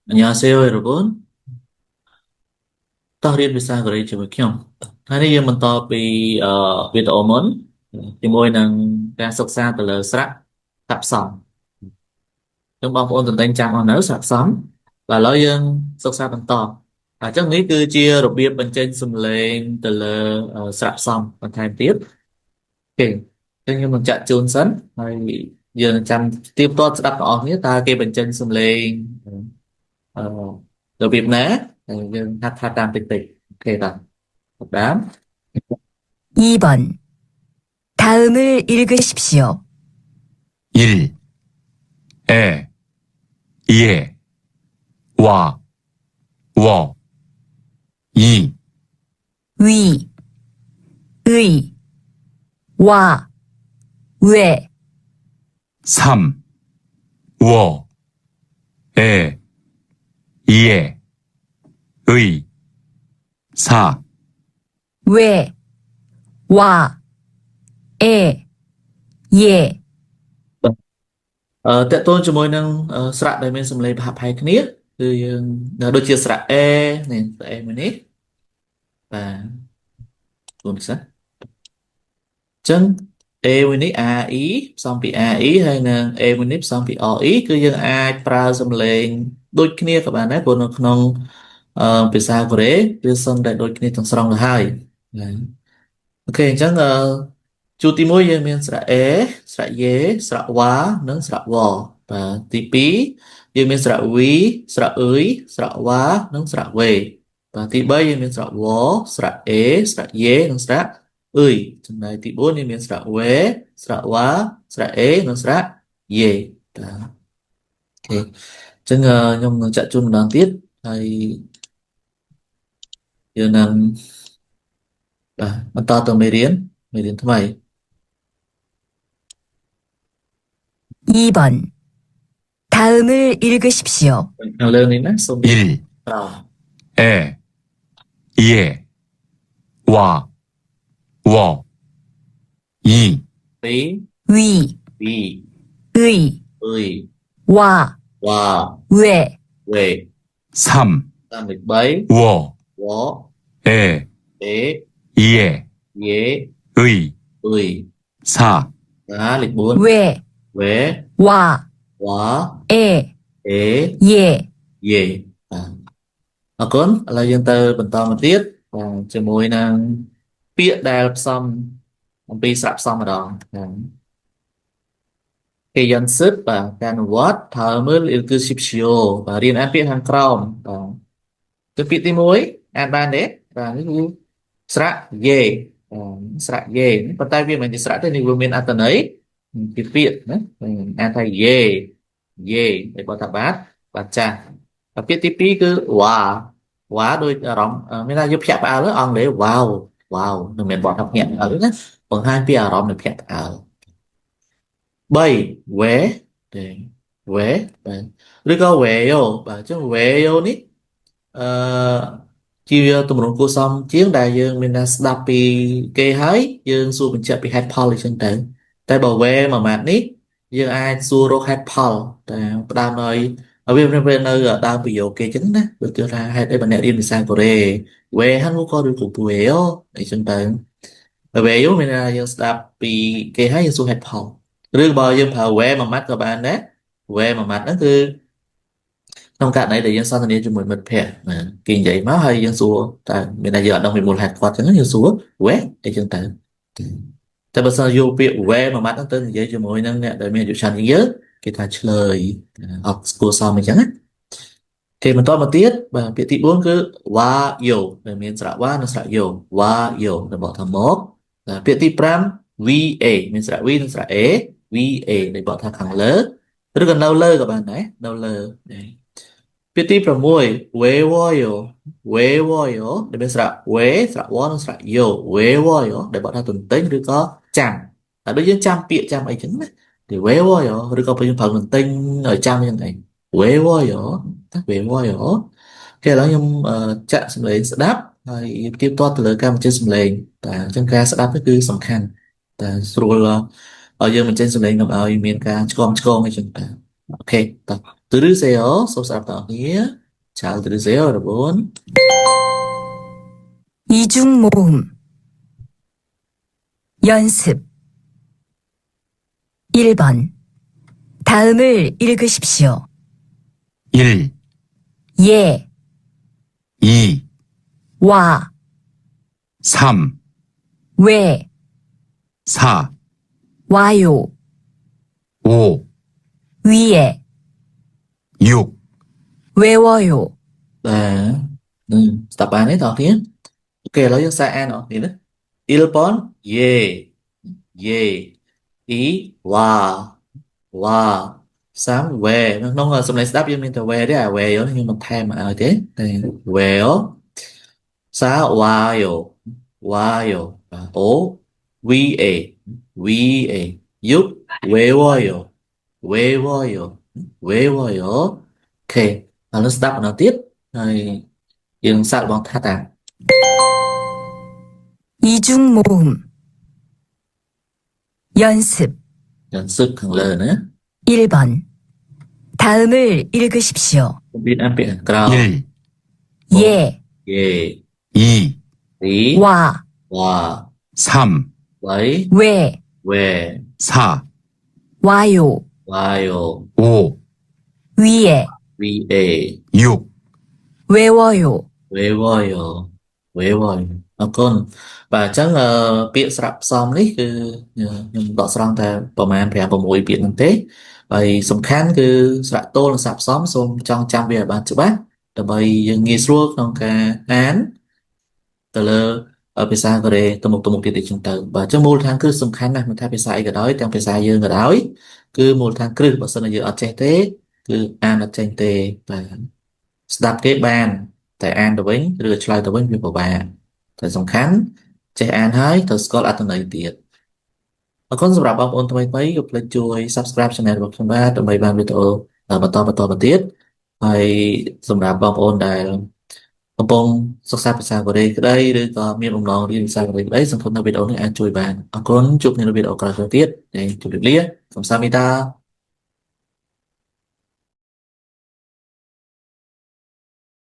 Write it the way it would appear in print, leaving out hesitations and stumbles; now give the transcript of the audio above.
안녕하세요, 여러분. 따르인 비사 그레이 지금요. 하니យើងបន្តពីវីដេអូមុនជាមួយនឹងការសិក្សាទៅលើស្រៈស័ព្ទផ្សំចឹងបងប្អូនទន្ទេញចាំអស់នៅស្រៈផ្សំបាទឥឡូវយើងសិក្សាបន្តអញ្ចឹងនេះគឺជារបៀបបញ្ចេញសំឡេងទៅលើស្រៈផ្សំបន្ថែមទៀតអូខេអញ្ចឹងខ្ញុំនឹងចាក់ជូនសិនហើយយើងចាំទៀងទាត់ស្ដាប់ទាំងអស់គ្នាតើគេបញ្ចេញសំឡេងអឺរបៀបណាហើយយើងហាត់តាមតិចតិចអូខេបាទតាម 2번. 다음을 읽으십시오. 1. 에, 예, 와, 워. 2. 위, 의, 와, 왜. 3. 워, 에, 예, 의. 4. 왜, 와, 에, 예. តើតូនជាមួយនឹងស្រៈដែលមានសំឡេងប្រហាក់ប្រហែលគ្នាគឺយើងដូចជាស្រៈ A នេះស្រៈ A មួយនេះបាទរួមពិសេសអញ្ចឹង A មួយនេះ RE ផ្សំពី RE ហើយនឹង A មួយនេះផ្សំពី RE គឺយើងអាចប្រើសំឡេងដូចគ្នាក៏បានដែរព្រោះនៅក្នុងភាសាកូរ៉េវាសឹងតែដូចគ្នាទាំងស្រុងទៅហើយបាទអូខេអញ្ចឹងជួរទី1យើងមានស្រៈ A ស្រៈ Y ស្រៈ W និងស្រៈ W បាទទី2យើងមានស្រៈ V ស្រៈ ơi ស្រៈ W និងស្រៈ W បាទទី3យើងមានស្រៈ W ស្រៈ A ស្រៈ Y និងស្រៈ ơi ចំណែកទី4យើងមានស្រៈ W ស្រៈ W ស្រៈ A និងស្រៈ Y បាទអូខេអញ្ចឹងខ្ញុំនឹងចាក់ជូនម្ដងទៀតហើយយើងនឹងបាទបន្តទៅមេរៀនថ្មី 2번. 다음을 읽으십시오. ខាងលើនេះណាសូម 1. ក្រោម 에, 예, 와, 워. 2. 2 위, 2 의, 3 와, wow 왜. về 3. 3 워, 4 에, ế 예, dễ 의. 10 4. 4 왜, về 와, quá 에, ế 예. dễ អរគុណឥឡូវយើងទៅបន្តមកទៀតជាមួយនឹងពាក្យដែលផ្សំអំពីស្រៈផ្សំម្ដងគេយន់សឹកបាទការអនុវត្តថាមើលគឺ shipsio បាទរៀនអានពាក្យខាងក្រោមបាទគឺពាក្យទី1អានបានទេបាទនេះគឺស្រៈយេស្រៈយេប៉ុន្តែវាមិនមែនជាស្រៈទេនេះវាមានអត្ថន័យជាពាក្យណាអានថាយេយេដែលគាត់ថាបាទចាស់ហើយពាក្យទី2គឺវ៉ាវ៉ាដូចអារម្មណ៍មានថាយកភ្ញាក់ផ្អើលអង់គ្លេស wow wow មិនមែនបត់ថាភ្ញាក់ផ្អើលណាបង្ហាញពីអារម្មណ៍នៃភ្ញាក់ផ្អើល3 vé ទេ vé បាទឬក៏ véo បាទអញ្ចឹង véo នេះអឺជាទម្រង់គួរសមជាងដែលយើងមានការស្ដាប់ពីគេហើយយើងសួរបញ្ជាក់ពីហេតុផលអញ្ចឹងទៅតែបើ vé មួយម៉ាត់នេះយើងអាចសួររកហេតុផលតែផ្ដើមដោយវានៅដើមប្រយោគគេអញ្ចឹងណាដូចថាហេតុអីបើអ្នករៀនភាសាកូរ៉េ vé ហានក៏ឬក៏ véo អញ្ចឹងទៅ véo មានន័យថាយើងស្ដាប់ពីគេហើយយើងសួរហេតុផលឬបើយើងប្រើ web មួយម៉ាត់ក៏បានដែរ web មួយម៉ាត់ហ្នឹងគឺក្នុងករណីដែលយើងសន្ទនាជាមួយមិត្តភ័ក្តិណាគេនិយាយមកហើយយើងសួរតើមានតែយើងអត់ដឹងពីមូលហេតុគាត់អញ្ចឹងយើងសួរ web អីចឹងទៅតែបើសិនយកពាក្យ web មួយម៉ាត់ហ្នឹងទៅនិយាយជាមួយនឹងអ្នកដែលមានអាយុច្រើនជាងយើងគេថាឆ្លើយអត់ស្គាល់សមអញ្ចឹងណាគេបន្តមកទៀតបាទពាក្យទី4គឺ wa yo ដែលមានស្រៈ wa និងស្រៈ yo wa yo ដែលបកថាមកពាក្យទី5 VA មានស្រៈ V និងស្រៈ A VA ដែលបកថាខាងលើឬក៏នៅលើក៏បានដែរនៅលើពាក្យទី6 Wewoyo Wewoyo ដែលមានស្រៈ W ស្រៈ W និងស្រៈ Yo Wewoyo ដែលបកថាទន្ទិញឬក៏ចាំតែដូចយើងចាំពាក្យចាំអីចឹងណាទី Wewoyo ឬក៏យើងប្រើទន្ទិញឲ្យចាំយ៉ាងអី Wewoyo តា Wewoyo គេឥឡូវខ្ញុំចាក់សំឡេងស្ដាប់ហើយទៀបទាត់ទៅលើការបញ្ចេញសំឡេងតែអញ្ចឹងការស្ដាប់នេះគឺសំខាន់តែស្រួលឲ្យយើងបញ្ចេញសំឡេងកុំឲ្យមានការឆ្កងអីចឹងតែ 오케이. 들으세요. 소스랍다니. 잘 들으세요, 여러분. 이중 모음. 연습. 1번. 다음을 읽으십시오. 1, 예, 2, 와, 3, 왜, 4, 와요, 5, 위에, 6, 외워요. 네. Tập bài này thật nhé. Ok, lấy cho xa an ọ thì đó. 일본 예, 예, 이, 와, 와, 삼, 왜. Nó là xong này đáp cho mình từ 왜 đấy à, 왜 đó nhưng mà thay mà thế. Đây, 왜요? 사, 와요, 와요. 오, 위에, 위에. 육, 외워요, 외워요, 외워요. Ok, nó đáp nó tiếp. Rồi, dừng sao bằng tha tạng. 이중 모음. 연습. 연습 강lời nữa. 1번. 다음을 읽으십시오. Không biết ăn biển cầu. 1, 예, 예, 2, tí, 와, hòa, 3, lấy, 왜, về, 4, 와요, 와요, 5, 위에, 위에, 6, 외워요. 외워요, 외워요. Con và chắc làពាក្យស្រាប់ផ្សំនេះគឺខ្ញុំដកស្រង់តែប្រហែល5 6ពាក្យហ្នឹងទេហើយសំខាន់គឺស្រៈទល់និងស័ព្ទផ្សំសូមចងចាំវាឲ្យបានច្បាស់ដើម្បីយើងងាយស្រួលក្នុងការអានទៅលើភាសាកូរ៉េទៅមុខទៀតចឹងទៅបាទអញ្ចឹងមូលដ្ឋានគ្រឹះសំខាន់ណាស់មិនថាភាសាអីក៏ដោយទាំងភាសាយើងក៏ដោយគឺមូលដ្ឋានគ្រឹះបើសិនជាយើងអត់ចេះទេគឺអានអត់ចេញទេបាទស្ដាប់គេបានតែអានទៅវិញឬឆ្លើយទៅវិញវាពិបាកតែសំខាន់ចេះអានហើយត្រូវស្គាល់អត្ថន័យទៀតអរគុណសម្រាប់បងប្អូនថ្មីៗកុំភ្លេចជួយ Subscribe Channel របស់ខ្ញុំបាទដើម្បីបានវីដេអូបន្តមកទៀតហើយសម្រាប់បងប្អូនដែលកំពុងសិក្សាភាសាកូរ៉េក្តីឬក៏មានបំណងរៀនភាសាកូរ៉េក្តីសង្ឃឹមថាវីដេអូនេះអាចជួយបានអរគុណជួបគ្នានៅវីដេអូក្រោយៗទៀតជម្រាបលាកំសាមីតា